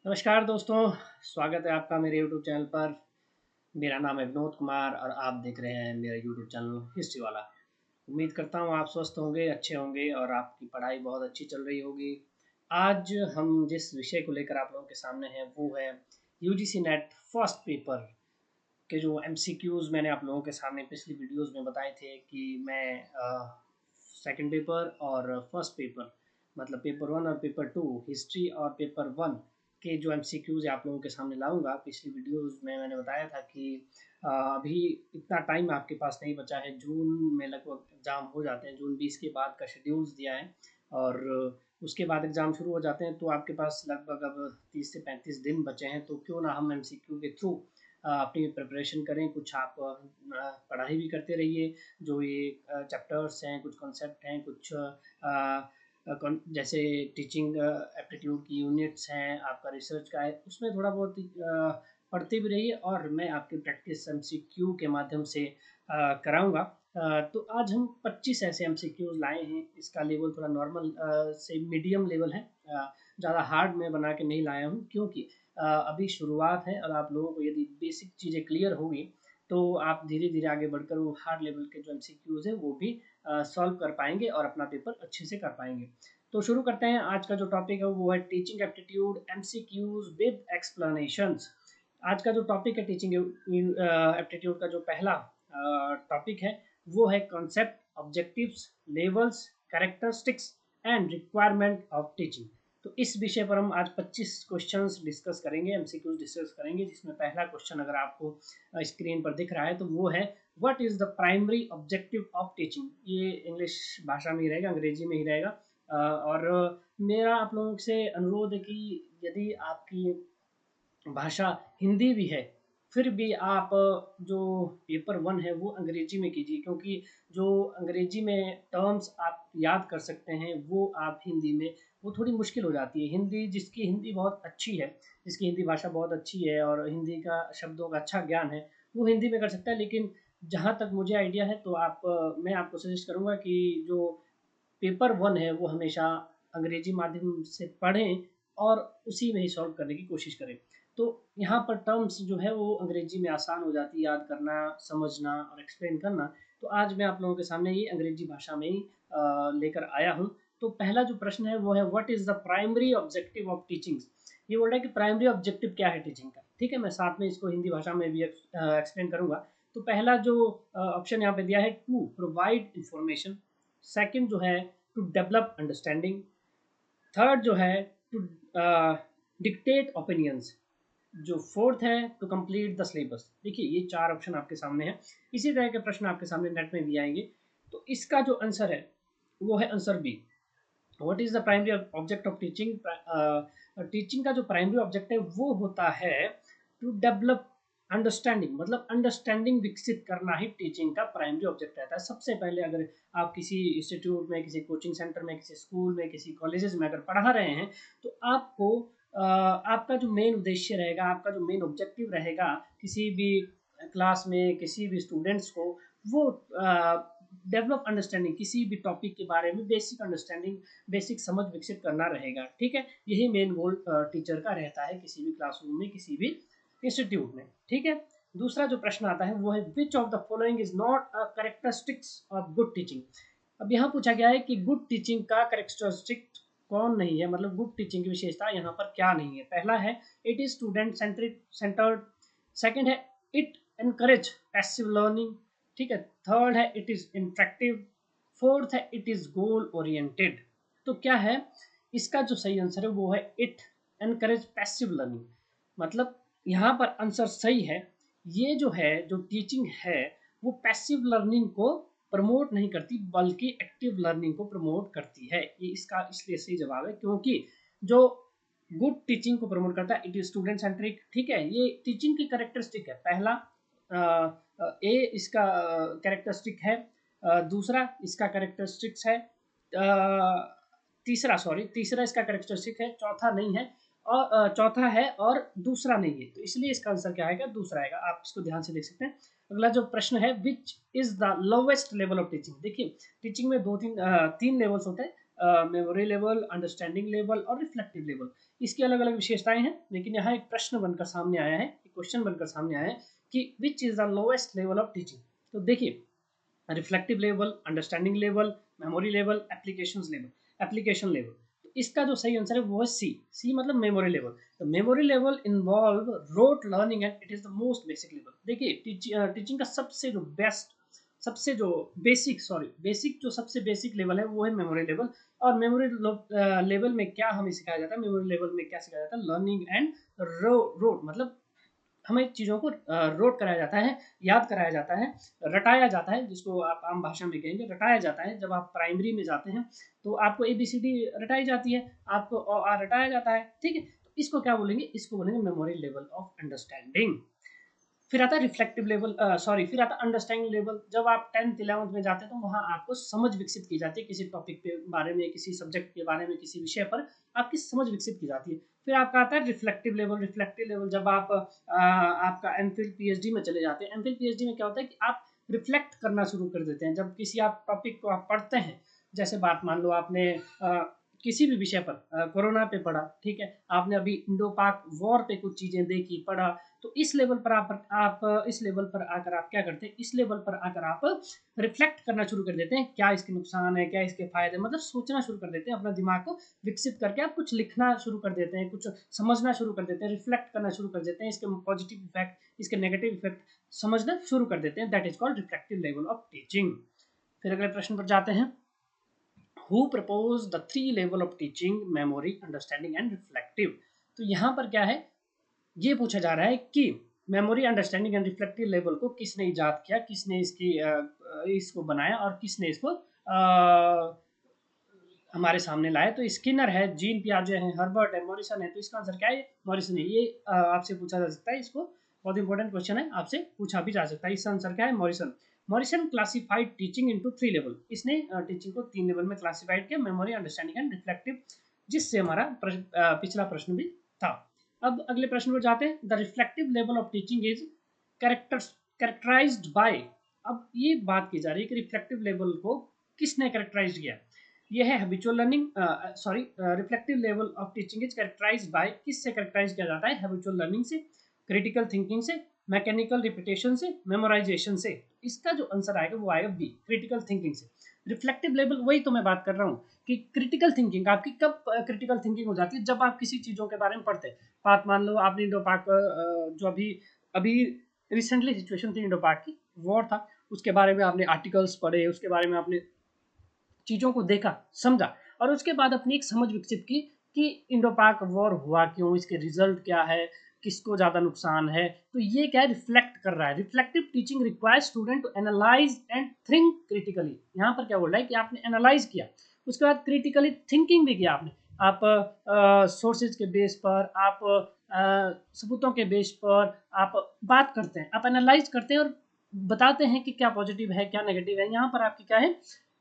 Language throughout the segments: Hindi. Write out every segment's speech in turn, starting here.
नमस्कार दोस्तों, स्वागत है आपका मेरे यूट्यूब चैनल पर। मेरा नाम है विनोद कुमार और आप देख रहे हैं मेरा यूट्यूब चैनल हिस्ट्री वाला। उम्मीद करता हूँ आप स्वस्थ होंगे, अच्छे होंगे और आपकी पढ़ाई बहुत अच्छी चल रही होगी। आज हम जिस विषय को लेकर आप लोगों के सामने हैं वो है यूजीसी नेट फर्स्ट पेपर के जो एमसीक्यूज़ मैंने आप लोगों के सामने पिछली वीडियोस में बताए थे कि मैं सेकंड पेपर और फर्स्ट पेपर मतलब पेपर वन और पेपर टू हिस्ट्री और पेपर वन के जो एमसीक्यूज़ आप लोगों के सामने लाऊंगा। पिछली वीडियोस में मैंने बताया था कि अभी इतना टाइम आपके पास नहीं बचा है, जून में लगभग एग्ज़ाम हो जाते हैं, जून 20 के बाद का शेड्यूल्स दिया है और उसके बाद एग्ज़ाम शुरू हो जाते हैं, तो आपके पास लगभग अब 30 से 35 दिन बचे हैं। तो क्यों ना हम एमसीक्यू के थ्रू अपनी प्रिपरेशन करें। कुछ आप पढ़ाई भी करते रहिए, जो ये चैप्टर्स हैं, कुछ कॉन्सेप्ट हैं, कुछ जैसे टीचिंग एप्टीट्यूड की यूनिट्स हैं, आपका रिसर्च का है, उसमें थोड़ा बहुत पढ़ते भी रहिए और मैं आपकी प्रैक्टिस एमसीक्यू के माध्यम से कराऊंगा। तो आज हम 25 ऐसे एमसीक्यूज लाए हैं। इसका लेवल थोड़ा नॉर्मल से मीडियम लेवल है, ज़्यादा हार्ड मैं बना के नहीं लाया हूँ क्योंकि अभी शुरुआत है और आप लोगों को यदि बेसिक चीज़ें क्लियर होगी तो आप धीरे धीरे आगे बढ़कर वो हार्ड लेवल के जो एमसीक्यूज है वो भी सॉल्व कर पाएंगे और अपना पेपर अच्छे से कर पाएंगे। तो शुरू करते हैं। आज का जो टॉपिक है वो है teaching aptitude MCQs with explanations. आज का जो टॉपिक है टीचिंग एप्टीट्यूड का जो पहला टॉपिक है वो है concept, objectives, levels, characteristics and requirement of teaching. तो इस विषय पर हम आज 25 क्वेश्चंस डिस्कस करेंगे, एमसीक्यूज डिस्कस करेंगे, जिसमें पहला क्वेश्चन अगर आपको स्क्रीन पर दिख रहा है तो वो है what is the primary objective of teaching. ये इंग्लिश भाषा में ही रहेगा, अंग्रेजी में ही रहेगा। और मेरा आप लोगों से अनुरोध है कि यदि आपकी भाषा हिंदी भी है फिर भी आप जो पेपर वन है वो अंग्रेजी में कीजिए, क्योंकि जो अंग्रेजी में टर्म्स आप याद कर सकते हैं वो आप हिंदी में वो थोड़ी मुश्किल हो जाती है। हिंदी जिसकी हिंदी बहुत अच्छी है, जिसकी हिंदी भाषा बहुत अच्छी है और हिंदी का शब्दों का अच्छा ज्ञान है, वो हिंदी में कर सकता है। लेकिन जहाँ तक मुझे आइडिया है तो मैं आपको सजेस्ट करूँगा कि जो पेपर वन है वो हमेशा अंग्रेजी माध्यम से पढ़ें और उसी में ही सॉल्व करने की कोशिश करें। तो यहाँ पर टर्म्स जो है वो अंग्रेजी में आसान हो जाती है याद करना, समझना और एक्सप्लेन करना। तो आज मैं आप लोगों के सामने ये अंग्रेजी भाषा में ही लेकर आया हूँ। तो पहला जो प्रश्न है वो है what is the primary objective of teaching. ये बोल रहा है कि प्राइमरी ऑब्जेक्टिव क्या है टीचिंग का। ठीक है, मैं साथ में इसको हिंदी भाषा में भी एक्सप्लेन करूँगा। तो पहला जो ऑप्शन यहाँ पे दिया है टू प्रोवाइड इंफॉर्मेशन, सेकंड जो है टू डेवलप अंडरस्टैंडिंग, थर्ड जो है टू डिक्टेट ओपिनियंस, जो फोर्थ है टू कंप्लीट द सिलेबस। देखिए ये चार ऑप्शन आपके सामने हैं। इसी तरह के प्रश्न आपके सामने नेट में भी आएंगे। तो इसका जो आंसर है वो है answer B. What is the primary object of teaching. Teaching का जो प्राइमरी ऑब्जेक्ट है वो होता है टू डेवलप अंडरस्टैंडिंग, मतलब अंडरस्टैंडिंग विकसित करना ही टीचिंग का प्राइमरी ऑब्जेक्ट रहता है। सबसे पहले अगर आप किसी इंस्टीट्यूट में, किसी कोचिंग सेंटर में, किसी स्कूल में, किसी कॉलेजेस में अगर पढ़ा रहे हैं तो आपको आपका जो मेन उद्देश्य रहेगा, आपका जो मेन ऑब्जेक्टिव रहेगा किसी भी क्लास में किसी भी स्टूडेंट्स को, वो डेवलप अंडरस्टैंडिंग, किसी भी टॉपिक के बारे में बेसिक अंडरस्टैंडिंग, बेसिक समझ विकसित करना रहेगा। ठीक है, यही मेन गोल टीचर का रहता है किसी भी क्लासरूम में, किसी भी इंस्टीट्यूट में। ठीक है, दूसरा जो प्रश्न आता है वो है which of the following is not a characteristics of good teaching. अब यहाँ पूछा गया है कि गुड टीचिंग का कैरेक्टरिस्टिक कौन नहीं है, मतलब गुड टीचिंग की विशेषता यहाँ पर क्या नहीं है। पहला है it is student centred, second है इट एनकरेज पैसिव लर्निंग, ठीक है, थर्ड है इट इज इंटरेक्टिव, फोर्थ है इट इज गोल ओरिएंटेड। तो क्या है इसका जो सही आंसर है वो है इट एनकरेज पैसिव लर्निंग। मतलब यहाँ पर आंसर सही है। ये जो है जो टीचिंग है वो पैसिव लर्निंग को प्रमोट नहीं करती बल्कि एक्टिव लर्निंग को प्रमोट करती है। ये इसका इसलिए सही जवाब है क्योंकि जो गुड टीचिंग को प्रमोट करता है इट इज स्टूडेंट सेंट्रिक। ठीक है, ये टीचिंग की कैरेक्टरिस्टिक है। पहला ए इसका कैरेक्टरिस्टिक है, दूसरा इसका कैरेक्टरिस्टिक्स है, तीसरा इसका कैरेक्टरिस्टिक है, चौथा नहीं है, और चौथा है और दूसरा नहीं है। तो इसलिए इसका आंसर क्या आएगा, दूसरा आएगा। आप इसको ध्यान से देख सकते हैं। अगला जो प्रश्न है which is the lowest level of teaching. देखिए टीचिंग में तीन लेवल्स होते हैं। मेमोरी लेवल, अंडरस्टैंडिंग लेवल और रिफ्लेक्टिव लेवल। इसकी अलग अलग विशेषताएं हैं, लेकिन यहाँ एक प्रश्न बनकर सामने आया है, एक क्वेश्चन बनकर सामने आया है कि which is the lowest level of teaching. तो देखिए, reflective level, understanding level, memory level, application level. तो इसका जो सही आंसर है वो है सी। सी मतलब मेमोरी लेवल। तो memory level involve rote learning and it is the most basic level. देखिए, टीचिंग का सबसे जो बेसिक जो सबसे बेसिक लेवल है वो है मेमोरी लेवल। और मेमोरी लेवल में क्या हमें सिखाया जाता है, मेमोरी लेवल में क्या सिखाया जाता है, लर्निंग एंड रोट मतलब हमें चीज़ों को रोट कराया जाता है, याद कराया जाता है, रटाया जाता है, जिसको आप आम भाषा में कहेंगे रटाया जाता है। जब आप प्राइमरी में जाते हैं तो आपको ABCD रटाई जाती है, आपको रटाया जाता है, ठीक है। तो इसको क्या बोलेंगे, इसको बोलेंगे मेमोरी लेवल ऑफ अंडरस्टैंडिंग। फिर आता है रिफ्लेक्टिव लेवल, फिर आता है अंडरस्टैंडिंग लेवल। जब आप 10th 11th में जाते हैं तो वहाँ आपको समझ विकसित की जाती है, किसी टॉपिक के बारे में, किसी सब्जेक्ट के बारे में, किसी विषय पर आपकी समझ विकसित की जाती है। फिर आपका आता है रिफ्लेक्टिव लेवल। रिफ्लेक्टिव लेवल जब आप आपका एमफिल PhD में चले जाते हैं। एमफिल PhD में क्या होता है कि आप रिफ्लेक्ट करना शुरू कर देते हैं। जब किसी आप टॉपिक को आप पढ़ते हैं, जैसे बात मान लो आपने किसी भी विषय पर कोरोना पे पढ़ा, ठीक है, आपने अभी इंडो पाक वॉर पे कुछ चीजें देखी, पढ़ा, तो इस लेवल पर आप इस लेवल पर आकर आप क्या करते हैं, इस लेवल पर आकर आप रिफ्लेक्ट करना शुरू कर देते हैं, क्या इसके नुकसान है, क्या इसके फायदे, मतलब सोचना शुरू कर देते हैं, अपना दिमाग को विकसित करके आप कुछ लिखना शुरू कर देते हैं, कुछ समझना शुरू कर देते हैं, रिफ्लेक्ट करना शुरू कर देते हैं, इसके पॉजिटिव इफेक्ट, इसके नेगेटिव इफेक्ट समझना शुरू कर देते हैं। That is called reflective level of teaching. फिर अगले प्रश्न पर जाते हैं। Who proposed the three level of teaching, memory, understanding and reflective? तो यहाँ पर क्या है, ये पूछा जा रहा है कि memory, understanding and reflective level को किसने इजाद किया, किसने इसको बनाया और किसने इसको हमारे सामने लाया। तो स्किनर है, जीन पियाजे है, हर्बर्ट है, मॉरिसन है। तो इसका आंसर क्या है, मॉरिसन है। ये आपसे पूछा जा सकता है, इसको बहुत इंपॉर्टेंट क्वेश्चन है, आपसे पूछा भी जा सकता है। इसका आंसर क्या है, Morrison. Morrison classified teaching into 3 level. इसने टीचिंग को 3 लेवल में क्लासिफाइड किया, मेमोरी, अंडरस्टैंडिंग एंड रिफ्लेक्टिव, जिससे हमारा पिछला प्रश्न भी था। अब अगले प्रश्न पर जाते हैं। The reflective level of teaching is characterised by. अब ये बात की जा रही है कि रिफ्लेक्टिव लेवल को किसने कैरेक्टराइज किया। ये है habitual learning, reflective level of teaching is characterised by, किससे कैरेक्टराइज किया जाता है, हैबिचुअल लर्निंग से, क्रिटिकल थिंकिंग से, मैकेनिकल रिपीटेशन से, मेमोराइजेशन से। इसका जो आंसर आएगा वो आएगा बी, क्रिटिकल थिंकिंग से। रिफ्लेक्टिव लेवल, वही तो मैं बात कर रहा हूँ कि क्रिटिकल थिंकिंग आपकी कब क्रिटिकल थिंकिंग हो जाती है, जब आप किसी चीज़ों के बारे में पढ़ते हैं। बात मान लो आपने इंडो पाक, जो अभी अभी रिसेंटली सिचुएशन थी इंडो पाक की, वॉर था, उसके बारे में आपने आर्टिकल्स पढ़े, उसके बारे में आपने चीज़ों को देखा, समझा, और उसके बाद अपनी एक समझ विकसित की कि इंडो पाक वॉर हुआ क्यों, इसके रिजल्ट क्या है, किसको ज़्यादा नुकसान है। तो ये क्या है, रिफ्लेक्ट कर रहा है। Reflective teaching requires student to analyse and think critically. यहाँ पर क्या बोल रहा है कि आपने एनालाइज किया, उसके बाद क्रिटिकली थिंकिंग भी किया आपने। आप सोर्सेज के बेस पर, आप सबूतों के बेस पर आप बात करते हैं, आप एनालाइज करते हैं और बताते हैं कि क्या पॉजिटिव है, क्या नेगेटिव है। यहाँ पर आपकी क्या है,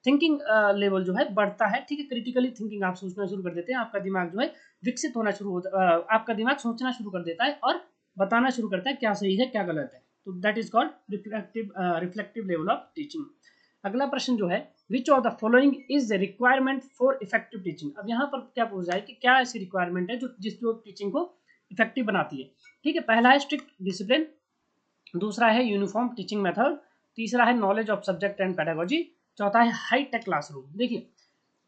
थिंकिंग लेवल जो है बढ़ता है, ठीक है। क्रिटिकली थिंकिंग, आप सोचना शुरू कर देते हैं, आपका दिमाग जो है विकसित होना शुरू होता, आपका दिमाग सोचना शुरू कर देता है और बताना शुरू करता है क्या सही है क्या गलत है। तो that is called reflective level of teaching. अगला प्रश्न जो है, which of the following is the requirement for effective teaching. अब यहाँ पर क्या पूछ रहा है कि क्या ऐसी रिक्वायरमेंट है जो टीचिंग को इफेक्टिव बनाती है, ठीक है। पहला है स्ट्रिक्ट डिसिप्लिन, दूसरा है यूनिफॉर्म टीचिंग मेथड, तीसरा है knowledge of subject and pedagogy, चौथा है हाई टेक क्लासरूम। देखिए,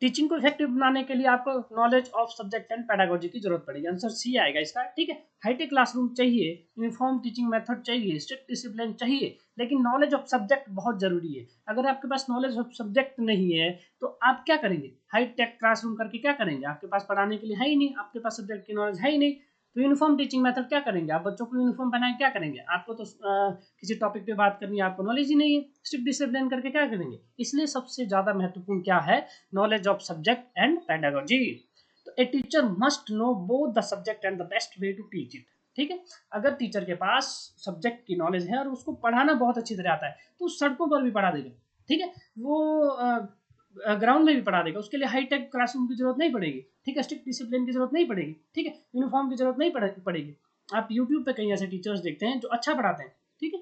टीचिंग को इफेक्टिव बनाने के लिए आपको knowledge of subject and pedagogy की जरूरत पड़ेगी, आंसर सी आएगा इसका, ठीक है। हाईटेक क्लासरूम चाहिए, यूनिफॉर्म टीचिंग मेथड चाहिए, स्ट्रिक्ट डिसिप्लिन चाहिए, लेकिन नॉलेज ऑफ सब्जेक्ट बहुत जरूरी है। अगर आपके पास नॉलेज ऑफ सब्जेक्ट नहीं है तो आप क्या करेंगे, हाईटेक क्लासरूम करके क्या करेंगे, आपके पास पढ़ाने के लिए है ही नहीं, आपके पास सब्जेक्ट की नॉलेज है ही नहीं। तो यूनिफॉर्म टीचिंग मेथड क्या करेंगे, आप बच्चों को यूनिफॉर्म पहनाए क्या करेंगे, आपको तो किसी टॉपिक पे बात करनी है, आपको नॉलेज ही नहीं है। स्ट्रिक्ट डिसिप्लिन करके क्या करेंगे। इसलिए सबसे ज्यादा महत्वपूर्ण क्या है, knowledge of subject and pedagogy. तो a teacher must know both the subject and the best way to teach it, ठीक है। अगर टीचर के पास सब्जेक्ट की नॉलेज है और उसको पढ़ाना बहुत अच्छी तरह आता है तो सड़कों पर भी पढ़ा देगा, ठीक है। वो ग्राउंड में भी पढ़ा देगा, उसके लिए हाईटेक क्लासरूम की जरूरत नहीं पड़ेगी, ठीक है। स्ट्रिक्ट डिसिप्लिन की जरूरत नहीं पड़ेगी, ठीक है। यूनिफॉर्म की जरूरत नहीं पड़ेगी। आप यूट्यूब पे कई ऐसे टीचर्स देखते हैं जो अच्छा पढ़ाते हैं, ठीक है।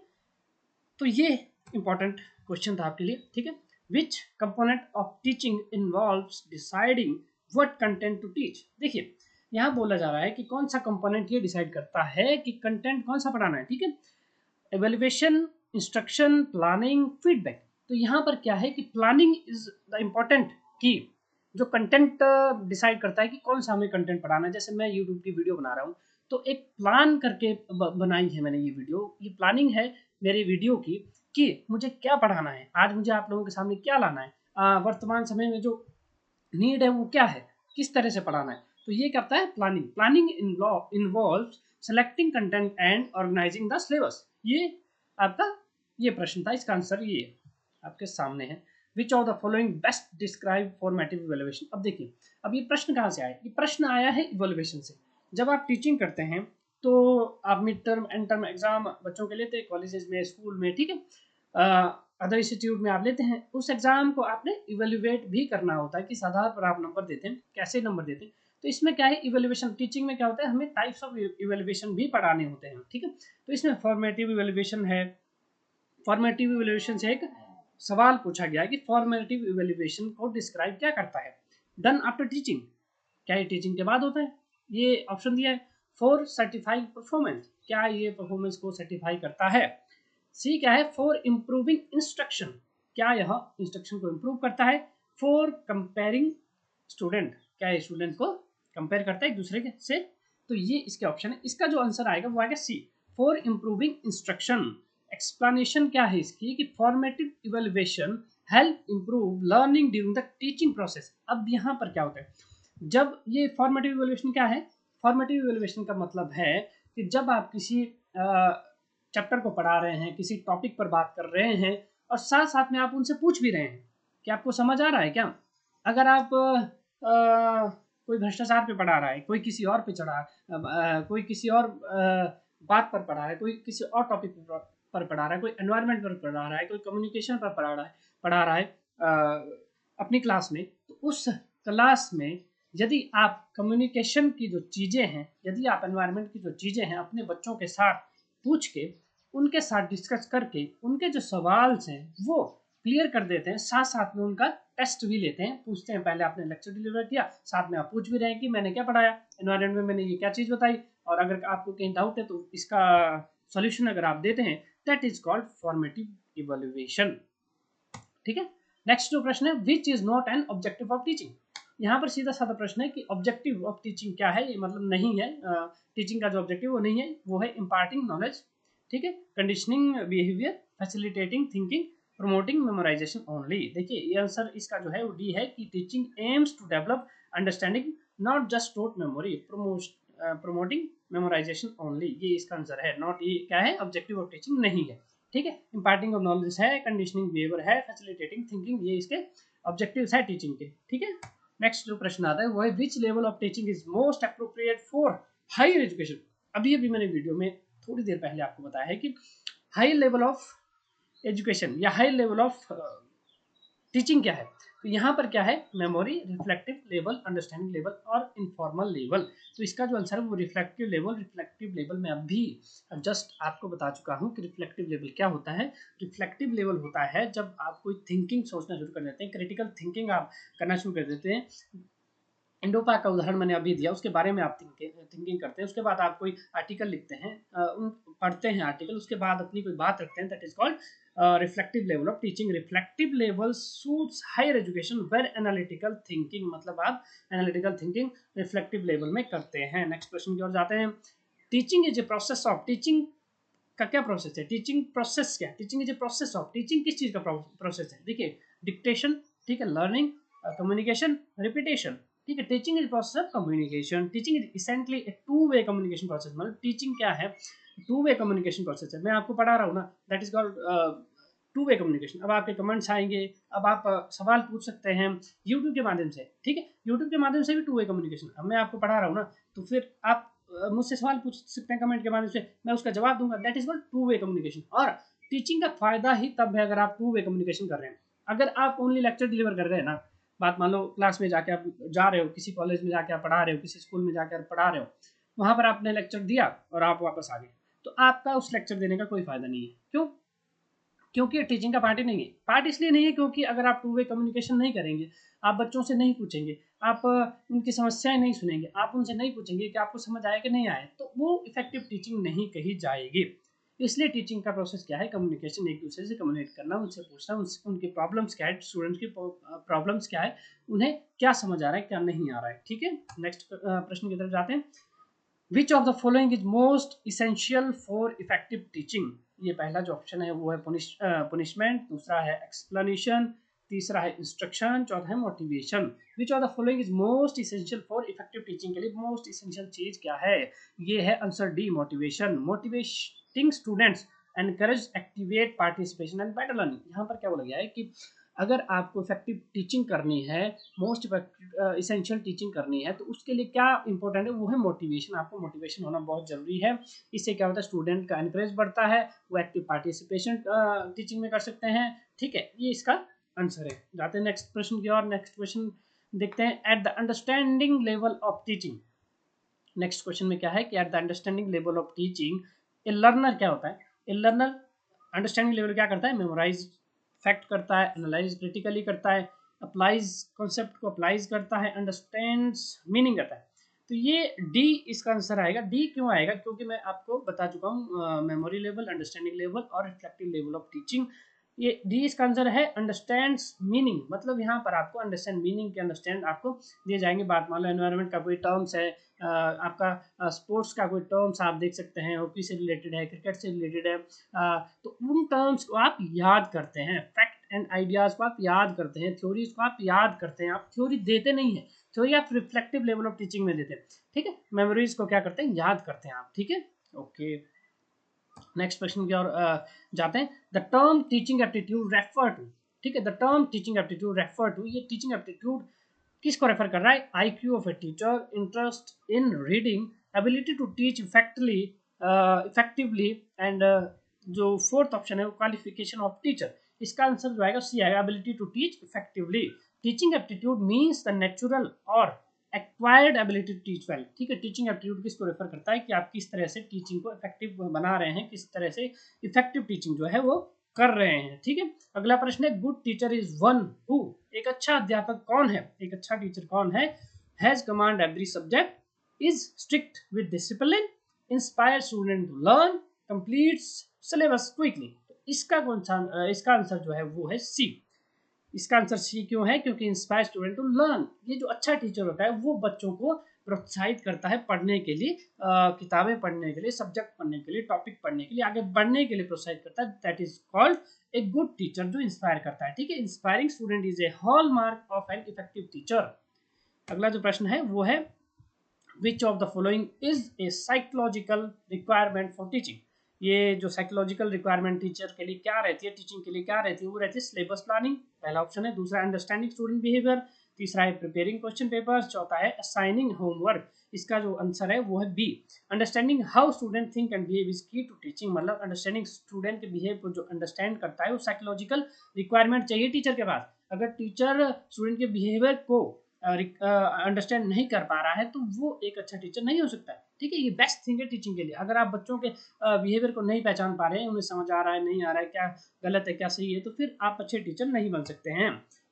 तो ये इंपॉर्टेंट क्वेश्चन था आपके लिए, ठीक है। Which component of teaching involves deciding what content to teach. देखिए यहाँ बोला जा रहा है कि कौन सा कंपोनेंट ये डिसाइड करता है कि कंटेंट कौन सा पढ़ाना है, ठीक है। Evaluation, instruction, planning, feedback. तो यहाँ पर क्या है कि प्लानिंग इज द इम्पोर्टेंट की, जो कंटेंट डिसाइड करता है कि कौन सा हमें कंटेंट पढ़ाना है। जैसे मैं यूट्यूब की वीडियो बना रहा हूँ तो एक प्लान करके बनाई है मैंने ये वीडियो, ये प्लानिंग है मेरी वीडियो की कि मुझे क्या पढ़ाना है, आज मुझे आप लोगों के सामने क्या लाना है, वर्तमान समय में जो नीड है वो क्या है, किस तरह से पढ़ाना है। तो ये करता है planning. Planning involve selecting content and organising the syllabus. ये आपका ये प्रश्न था, इसका आंसर ये आपके सामने है। Which of the following best describe formative evaluation. अब देखिए अब ये प्रश्न कहाँ से आया, ये प्रश्न आया है इवैल्यूएशन से। जब आप टीचिंग करते हैं तो आप mid term and term exam बच्चों के लेते हैं कॉलेजेस में, स्कूल में, ठीक है, अदर इंस्टीट्यूट में आप लेते हैं। उस एग्जाम को आपने इवेल्युएट भी करना होता है, किस आधार पर आप नंबर देते हैं, कैसे नंबर देते हैं। तो इसमें क्या है, इवेल्युएशन टीचिंग में क्या होता है, हमें टाइप्स ऑफ इवेल्युएशन भी पढ़ाने होते हैं, ठीक है। तो इसमें फॉर्मेटिव इवेल्युएशन है। फॉर्मेटिव इवेल्युएशन से एक सवाल पूछा गया है कि फॉर्मेटिव इवेल्युएशन को डिस्क्राइब क्या करता है। डन आफ्टर टीचिंग, क्या ये टीचिंग के बाद होता है, ये ऑप्शन दिया है। फॉर सर्टिफाइंग परफॉर्मेंस, क्या ये परफॉर्मेंस को सर्टिफाई करता है। सी क्या है, फॉर इम्प्रूविंग इंस्ट्रक्शन, क्या यह इंस्ट्रक्शन को इम्प्रूव करता है। फॉर कंपेयरिंग स्टूडेंट, क्या ये स्टूडेंट को कंपेयर करता है एक दूसरे के से। तो ये इसके ऑप्शन है, इसका जो आंसर आएगा वो आएगा सी, फॉर इम्प्रूविंग इंस्ट्रक्शन। एक्सप्लेनेशन क्या है इसकी कि formative evaluation help improve learning during the teaching process. अब यहाँ पर क्या होता है, जब ये फॉर्मेटिव इवैल्यूएशन क्या है, फॉर्मेटिव इवैल्यूएशन का मतलब है कि जब आप किसी चैप्टर को पढ़ा रहे हैं, किसी टॉपिक पर बात कर रहे हैं और साथ साथ में आप उनसे पूछ भी रहे हैं कि आपको समझ आ रहा है क्या। अगर आप कोई भ्रष्टाचार पे पढ़ा रहा है, कोई किसी और पे कोई किसी और बात पर पढ़ा रहा है, कोई किसी और टॉपिक पर पढ़ा रहा है, कोई एनवायरनमेंट पर पढ़ा रहा है, कोई कम्युनिकेशन पर पढ़ा रहा है अपनी क्लास में, तो उस क्लास में यदि आप कम्युनिकेशन की जो चीज़ें हैं, यदि आप एनवायरनमेंट की जो चीज़ें हैं अपने बच्चों के साथ पूछ के, उनके साथ डिस्कस करके, उनके जो सवाल हैं वो क्लियर कर देते हैं, साथ साथ में उनका टेस्ट भी लेते हैं, पूछते हैं पहले आपने लेक्चर डिलीवर किया, साथ में आप पूछ भी रहे हैं कि मैंने क्या पढ़ाया, एनवायरनमेंट में मैंने ये क्या चीज़ बताई, और अगर आपको कहीं डाउट है तो इसका सॉल्यूशन अगर आप देते हैं, that is called formative evaluation, ठीक है। नेक्स्ट जो प्रश्न है, which is not an objective of teaching. यहाँ पर सीधा साधा प्रश्न है कि ऑब्जेक्टिव ऑफ टीचिंग क्या है, ये मतलब नहीं है, टीचिंग का जो ऑब्जेक्टिव वो नहीं है, वो है इम्पार्टिंग नॉलेज, ठीक है, conditioning behaviour, facilitating thinking, promoting memorisation only. देखिए ये आंसर इसका जो है वो डी है कि teaching aims to develop understanding not just store memory, promoting memorisation only, ये इसका आंसर है। नॉट ये क्या है, ऑब्जेक्टिव ऑफ टीचिंग नहीं है, ठीक है। इम्पार्टिंग ऑफ नॉलेज है, कंडीशनिंग बिहेवियर है, फैसिलिटेटिंग थिंकिंग, ये इसके ऑब्जेक्टिव्स है टीचिंग के, ठीक है। नेक्स्ट जो प्रश्न आता है वो है, which level of teaching is most appropriate for higher education. अभी अभी मैंने वीडियो में थोड़ी देर पहले आपको बताया है कि हाई लेवल ऑफ एजुकेशन या हाई लेवल ऑफ टीचिंग क्या है। तो यहाँ पर क्या है, memory, reflective level, understanding level और इनफॉर्मल लेवल। तो इसका जो आंसर है वो रिफ्लेक्टिव लेवल में अभी जस्ट आपको बता चुका हूँ कि रिफ्लेक्टिव लेवल क्या होता है। रिफ्लेक्टिव लेवल होता है जब आप कोई थिंकिंग सोचना शुरू कर देते हैं, क्रिटिकल थिंकिंग आप करना शुरू कर देते हैं। इंडोपैक का उदाहरण मैंने अभी दिया, उसके बारे में आप थिंकिंग करते हैं, उसके बाद आप कोई आर्टिकल लिखते हैं, पढ़ते हैं आर्टिकल, उसके बाद अपनी कोई बात रखते हैं, that is called reflective level of teaching. Reflective level suits higher education where analytical thinking, मतलब आप एनालिटिकल थिंकिंग रिफ्लेक्टिव लेवल में करते हैं। नेक्स्ट क्वेश्चन की ओर जाते हैं। Teaching is a process of, teaching का क्या प्रोसेस है, टीचिंग प्रोसेस क्या है, teaching is a process of, teaching किस चीज का प्रोसेस है। देखिए डिक्टेशन, ठीक है, लर्निंग, कम्युनिकेशन, रिपीटेशन, ठीक है। Teaching is process of communication, teaching is essentially a two way communication process, मतलब टीचिंग क्या है, टू वे कम्युनिकेशन प्रोसेस है। मैं आपको पढ़ा रहा हूँ ना, that is called to way communication. अब आपके कमेंट्स आएंगे, अब आप सवाल पूछ सकते हैं यूट्यूब के माध्यम से, ठीक है, यूट्यूब के माध्यम से भी टू वे कम्युनिकेशन। अब मैं आपको पढ़ा रहा हूँ ना, तो फिर आप मुझसे सवाल पूछ सकते हैं कमेंट के माध्यम से, मैं उसका जवाब दूंगा, that is called to way communication. और टीचिंग का फायदा ही तब है अगर आप टू वे कम्युनिकेशन कर रहे हैं। अगर आप ओनली लेक्चर डिलीवर कर रहे हैं ना, बात मान लो क्लास में जाके आप जा रहे हो, किसी कॉलेज में जाके आप पढ़ा रहे हो, किसी स्कूल में जाकर पढ़ा रहे हो, वहां पर आपने लेक्चर दिया और आप वापस आ गए, तो आपका उस लेक्चर देने का कोई फायदा नहीं है। क्यों? क्योंकि टीचिंग का पार्ट ही नहीं है। पार्ट इसलिए नहीं है क्योंकि अगर आप टू वे कम्युनिकेशन नहीं करेंगे, आप बच्चों से नहीं पूछेंगे, आप उनकी समस्याएं नहीं सुनेंगे, आप उनसे नहीं पूछेंगे कि आपको समझ आया कि नहीं आया, तो वो इफेक्टिव टीचिंग नहीं कही जाएगी। इसलिए टीचिंग का प्रोसेस क्या है? कम्युनिकेशन, एक दूसरे से कम्युनिकेट करना, उनसे पूछना, उनकी प्रॉब्लम्स क्या है, स्टूडेंट्स की प्रॉब्लम्स क्या है, उन्हें क्या समझ आ रहा है, क्या नहीं आ रहा है। ठीक है, नेक्स्ट प्रश्न की तरफ जाते हैं। विच of the following is most essential for effective teaching? ये पहला जो ऑप्शन है वो है पुनिशमेंट, दूसरा है एक्सप्लेनेशन, तीसरा है इंस्ट्रक्शन, चौथा है motivation. Which of the following is most essential for effective teaching के लिए मोस्ट इसेंशियल चीज क्या है? ये है answer D, motivation. Motivating students encourage activate participation and better learning. यहाँ पर क्या बोला गया है कि अगर आपको इफेक्टिव टीचिंग करनी है, मोस्ट इसेंशियल टीचिंग करनी है, तो उसके लिए क्या इंपॉर्टेंट है? वो है मोटिवेशन। आपको मोटिवेशन होना बहुत जरूरी है। इससे क्या होता है? स्टूडेंट का एनकरेज बढ़ता है, वो एक्टिव पार्टिसिपेशन टीचिंग में कर सकते हैं। ठीक है, ये इसका आंसर है। जाते हैं नेक्स्ट प्रश्न की ओर। नेक्स्ट क्वेश्चन देखते हैं। At the understanding level of teaching, next question में क्या है कि at the understanding level of teaching A learner क्या होता है? ए लर्नर अंडरस्टैंडिंग लेवल क्या करता है? मेमोराइज फैक्ट करता है, एनालाइज क्रिटिकली करता है, अप्लाइज कॉन्सेप्ट को अप्लाइज करता है, अंडरस्टैंड्स मीनिंग करता है। तो ये डी इसका आंसर आएगा। डी क्यों आएगा? क्योंकि मैं आपको बता चुका हूँ मेमोरी लेवल, अंडरस्टैंडिंग लेवल और रिफ्लेक्टिव लेवल ऑफ टीचिंग। ये डी इसका आंसर है। अंडरस्टैंड्स मीनिंग मतलब यहाँ पर आपको अंडरस्टैंड मीनिंग के अंडरस्टैंड आपको दिए जाएंगे। बात मान लो एनवायरनमेंट का कोई टर्म्स है, आपका स्पोर्ट्स का कोई टर्म्स आप देख सकते हैं, हॉकी से रिलेटेड है, क्रिकेट से रिलेटेड है, तो उन टर्म्स को आप याद करते हैं। फैक्ट एंड आइडियाज को आप याद करते हैं, थ्योरीज को आप याद करते हैं। आप थ्योरी देते नहीं है, थ्योरी आप रिफ्लेक्टिव लेवल ऑफ टीचिंग में देते हैं। ठीक है, मेमोरीज को क्या करते हैं? याद करते हैं आप। ठीक है, ओके। नेक्स्ट क्वेश्चन की ओर जाते हैं। The term teaching aptitude refer to, ठीक है, the term teaching aptitude refer to, ये टीचिंग एप्टीट्यूड किसको रेफर कर रहा है? IQ of a teacher, interest in reading, ability to teach effectively and जो फोर्थ ऑप्शन है वो क्वालिफिकेशन ऑफ टीचर। इसका आंसर जो आएगा सी आएगा, ability to teach effectively. Teaching aptitude means the natural और acquired ability to teach well. ठीक है, टीचिंग एप्टीट्यूड किसको रेफर करता है कि आप किस तरह से टीचिंग को इफेक्टिव बना रहे हैं, किस तरह से इफेक्टिव टीचिंग जो है वो कर रहे हैं। ठीक है, अगला प्रश्न है। Good teacher is one who, एक अच्छा अध्यापक कौन है? एक अच्छा टीचर कौन है? Has command every subject, is strict with discipline, inspire student to learn, completes syllabus quickly. इसका कौन सा इसका आंसर जो है वो है सी। इसका आंसर सी क्यों है? क्योंकि इंस्पायर स्टूडेंट टू लर्न, ये जो अच्छा टीचर होता है वो बच्चों को प्रोत्साहित करता है पढ़ने के लिए, किताबें पढ़ने के लिए, सब्जेक्ट पढ़ने के लिए, टॉपिक पढ़ने के लिए, आगे बढ़ने के लिए प्रोत्साहित करता है। That is called a good teacher, जो इंस्पायर करता है। ठीक है, inspiring student is a hallmark of an effective teacher. अगला जो प्रश्न है वो है which of the following is a psychological requirement for teaching? ये जो साइकोलॉजिकल रिक्वायरमेंट टीचर के लिए क्या रहती है, टीचिंग के लिए क्या रहती है, वो रहती है सिलेबस प्लानिंग, पहला ऑप्शन है। दूसरा अंडरस्टैंडिंग स्टूडेंट बिहेवियर, तीसरा है प्रिपेयरिंग क्वेश्चन पेपर, चौथा है असाइनिंग होमवर्क। इसका जो आंसर है वो है B, understanding how student think and behave is key to teaching. मतलब अंडरस्टैंडिंग स्टूडेंट के बिहेव को जो अंडरस्टैंड करता है वो साइकोलॉजिकल रिक्वायरमेंट चाहिए टीचर के पास। अगर टीचर स्टूडेंट के बिहेवियर को अंडरस्टैंड नहीं कर पा रहा है तो वो एक अच्छा टीचर नहीं हो सकता है। ठीक है, ये बेस्ट थिंग है टीचिंग के लिए। अगर आप बच्चों के बिहेवियर को नहीं पहचान पा रहे हैं, उन्हें समझ आ रहा है नहीं आ रहा है, क्या गलत है क्या सही है, तो फिर आप अच्छे टीचर नहीं बन सकते हैं।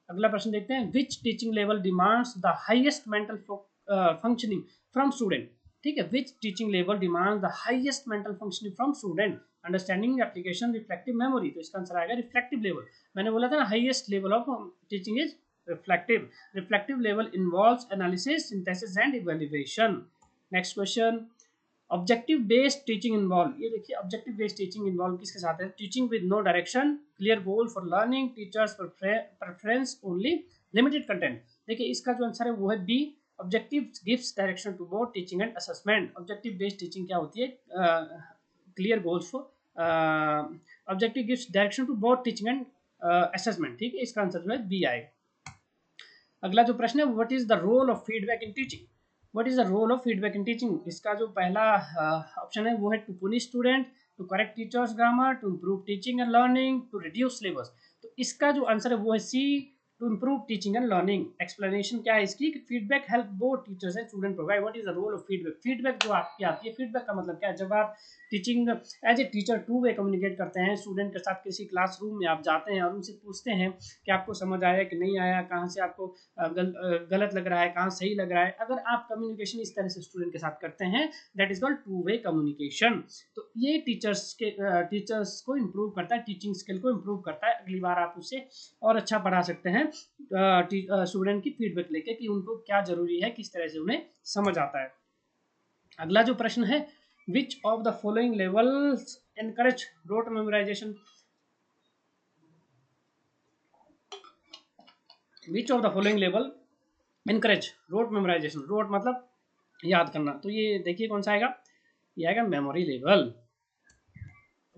अगला प्रश्न देखते हैं। Which teaching level demands the highest mental functioning from student? ठीक है, which teaching level demands the highest mental functioning from student? Understanding, application, reflective, memory. तो इसका आंसर आएगा रिफ्लेक्टिव लेवल। मैंने बोला था ना highest level of teaching is reflective. Reflective level involves analysis, synthesis and evaluation. Next question. Objective based teaching involve, ये देखिए objective based teaching involve किसके साथ है? Teaching with no direction, clear goal for learning, teachers preference only, limited content। देखिए इसका जो आंसर है वो है B, objective gives direction to both teaching and assessment। objective based teaching क्या होती है? clear goals for objective gives direction to both teaching and assessment। ठीक है, इसका आंसर जो है बी आएगा। अगला जो प्रश्न है, what is the role of feedback in teaching? What is the role of feedback in teaching? इसका जो पहला ऑप्शन है वो है to punish student, to correct teachers grammar, to improve teaching and learning, to reduce syllabus. तो इसका जो आंसर है वो है C, to improve teaching and learning. Explanation क्या है इसकी, feedback help both teachers and student provide. What is the role of feedback? Feedback जो आपकी आती है, फीडबैक का मतलब क्या है, जब आप teaching as a teacher two way communicate करते हैं स्टूडेंट के साथ, किसी क्लासरूम में आप जाते हैं और उनसे पूछते हैं कि आपको समझ आया कि नहीं आया, कहाँ से आपको गलत लग रहा है, कहाँ सही लग रहा है। अगर आप कम्युनिकेशन इस तरह से स्टूडेंट के साथ करते हैं, that is called to way communication. तो ये टीचर्स को इम्प्रूव करता है, टीचिंग स्किल को इम्प्रूव करता है। अगली बार आप उससे और अच्छा पढ़ा सकते हैं स्टूडेंट की फीडबैक लेके कि उनको क्या जरूरी है, किस तरह से उन्हें समझ आता है। अगला जो प्रश्न है, which of the following levels encourage rote memorisation? Which of the following level encourage rote memorisation? Rote मतलब याद करना, तो ये देखिए कौन सा आएगा, ये आएगा memory level.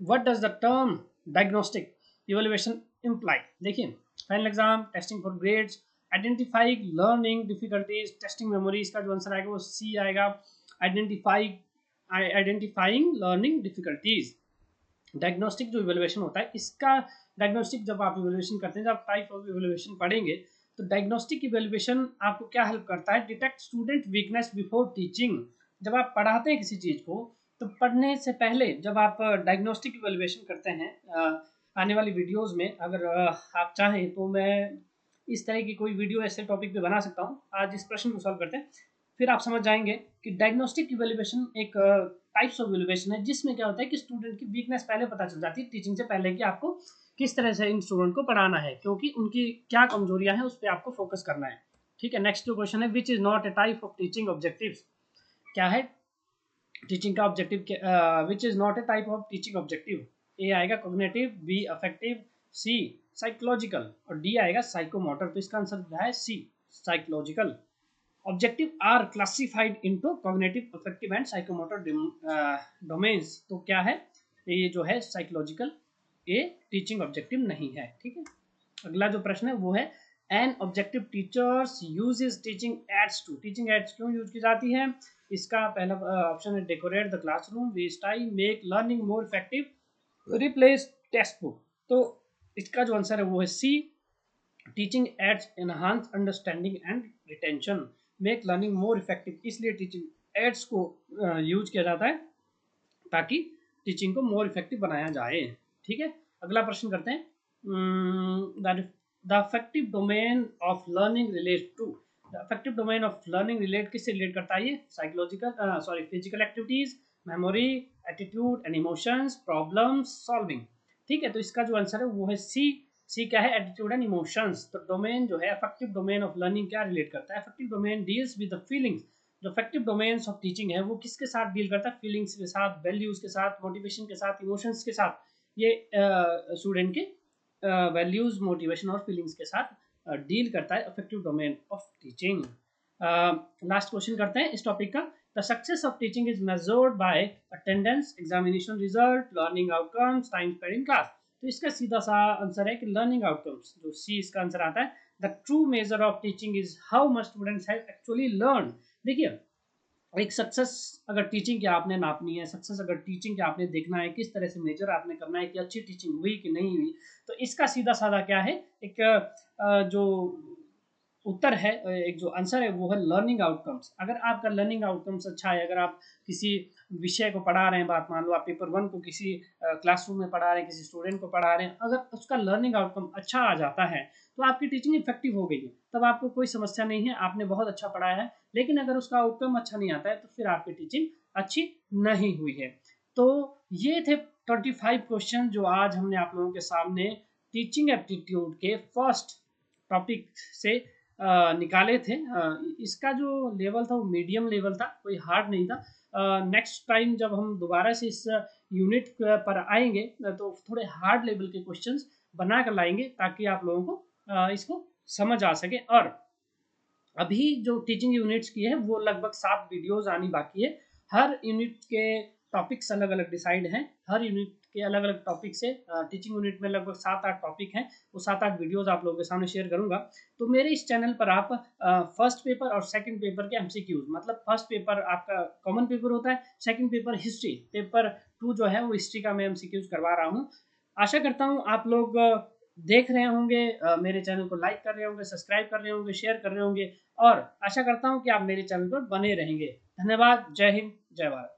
What does the term diagnostic evaluation imply? देखिए, final exam, testing for grades, identifying learning difficulties, testing memory. इसका जो आंसर आएगा वो सी आएगा, आइडेंटिफाइंग लर्निंग डिफिकल्टीज। डायग्नोस्टिक जो इवैल्यूएशन होता है, इसका डायग्नोस्टिक जब आप इवैल्यूएशन करते हैं, जब आप टाइप ऑफ इवैल्यूएशन पढ़ेंगे, तो डायग्नोस्टिक इवैल्यूएशन आपको क्या हेल्प करता है, detect student weakness before teaching. जब आप पढ़ाते हैं किसी चीज़ को, तो पढ़ने से पहले जब आप डायग्नोस्टिक इवैल्यूएशन करते हैं, आने वाली वीडियोस में अगर आप चाहें तो मैं इस तरह की कोई वीडियो ऐसे टॉपिक पे बना सकता हूँ। आज इस प्रश्न को सॉल्व करते हैं, फिर आप समझ जाएंगे कि डायग्नोस्टिक इवैल्यूएशन एक टाइप्स ऑफ इवैल्यूएशन है, जिसमें क्या होता है कि स्टूडेंट की वीकनेस पहले पता चल जाती है टीचिंग से पहले, कि आपको किस तरह से इन स्टूडेंट को पढ़ाना है, क्योंकि उनकी क्या कमजोरियां हैं उस पर आपको फोकस करना है। ठीक है, नेक्स्ट जो क्वेश्चन है, which is not a type of teaching objective? क्या है टीचिंग का objective? Which is not a type of teaching objective? A आएगा cognitive, B affective, C psychological और डी आएगा साइकोमोटर। तो इसका आंसर क्या है, C psychological. Objective are classified into cognitive, affective and psychomotor domains. तो क्या है, ये जो है साइकोलॉजिकल, ये टीचिंग ऑब्जेक्टिव नहीं है। ठीक है, अगला जो प्रश्न है वो है, an objective teachers uses teaching aids to. Teaching aids क्यों यूज की जाती है? इसका पहला ऑप्शन है, decorate the classroom, waste time, make learning more effective, replace textbook. तो इसका जो आंसर है वो है C, teaching aids enhance understanding and retention, make learning more effective. इसलिए टीचिंग एड्स को यूज किया जाता है ताकि टीचिंग को मोर इफेक्टिव बनाया जाए। ठीक है, अगला प्रश्न करते हैं, the affective domain of learning relate to. The affective domain of learning relate किससे रिलेट करता है? ये psychological physical activities, memory, attitude and emotions, problems solving. ठीक है, तो इसका जो आंसर है वो है सी। सी क्या है, एटीट्यूड एंड इमोशंस। तो डोमेन जो है, अफेक्टिव डोमेन ऑफ लर्निंग क्या रिलेट करता है? Affective domain deals with the feelings. जो अफेक्टिव डोमेन्स ऑफ टीचिंग है वो किसके साथ डील करता है? फीलिंग्स के साथ, वैल्यूज के साथ, मोटिवेशन के साथ, इमोशंस के साथ। ये स्टूडेंट के वैल्यूज, मोटिवेशन और फीलिंग्स के साथ डील करता है affective domain of teaching. Last question करते हैं इस टॉपिक का, the success of teaching is measured by attendance, examination result, learning outcomes, time spend in class. तो इसका सीधा सा आंसर है कि लर्निंग आउटकम्स, जो सी इसका आंसर आता है। The true measure of teaching is how much students have actually learn. देखिए, एक सक्सेस अगर टीचिंग की आपने नापनी है, सक्सेस अगर टीचिंग की आपने देखना है, किस तरह से मेजर आपने करना है कि अच्छी टीचिंग हुई कि नहीं हुई, तो इसका सीधा साधा क्या है, एक जो उत्तर है, एक जो आंसर है वो है लर्निंग आउटकम्स। अगर आपका लर्निंग आउटकम्स अच्छा है, अगर आप किसी विषय को पढ़ा रहे हैं, बात मान लो आप पेपर 1 को किसी क्लासरूम में पढ़ा रहे हैं, किसी स्टूडेंट को पढ़ा रहे हैं, अगर उसका लर्निंग आउटकम अच्छा आ जाता है तो आपकी टीचिंग इफेक्टिव हो गई है, तब आपको कोई समस्या नहीं है, आपने बहुत अच्छा पढ़ाया है। लेकिन अगर उसका आउटकम अच्छा नहीं आता है तो फिर आपकी टीचिंग अच्छी नहीं हुई है। तो ये थे 25 क्वेश्चन जो आज हमने आप लोगों के सामने टीचिंग एप्टीट्यूड के फर्स्ट टॉपिक से निकाले थे। इसका जो लेवल था वो मीडियम लेवल था, कोई हार्ड नहीं था। नेक्स्ट टाइम जब हम दोबारा से इस यूनिट पर आएंगे तो थोड़े हार्ड लेवल के क्वेश्चंस बना कर लाएंगे, ताकि आप लोगों को इसको समझ आ सके। और अभी जो टीचिंग यूनिट्स की है वो लगभग 7 वीडियोस आनी बाकी है। हर यूनिट के टॉपिक्स अलग अलग डिसाइड हैं, हर यूनिट के अलग अलग टॉपिक से टीचिंग यूनिट में लगभग 7-8 टॉपिक हैं, वो 7-8 वीडियोस आप लोगों के सामने शेयर करूंगा। तो मेरे इस चैनल पर आप फर्स्ट पेपर और सेकंड पेपर के एमसीक्यूज, मतलब फर्स्ट पेपर आपका कॉमन पेपर होता है, सेकंड पेपर हिस्ट्री, पेपर 2 जो है वो हिस्ट्री का मैं एमसीक्यूज करवा रहा हूँ। आशा करता हूँ आप लोग देख रहे होंगे, मेरे चैनल को लाइक कर रहे होंगे, सब्सक्राइब कर रहे होंगे, शेयर कर रहे होंगे, और आशा करता हूँ कि आप मेरे चैनल पर बने रहेंगे। धन्यवाद। जय हिंद, जय भारत।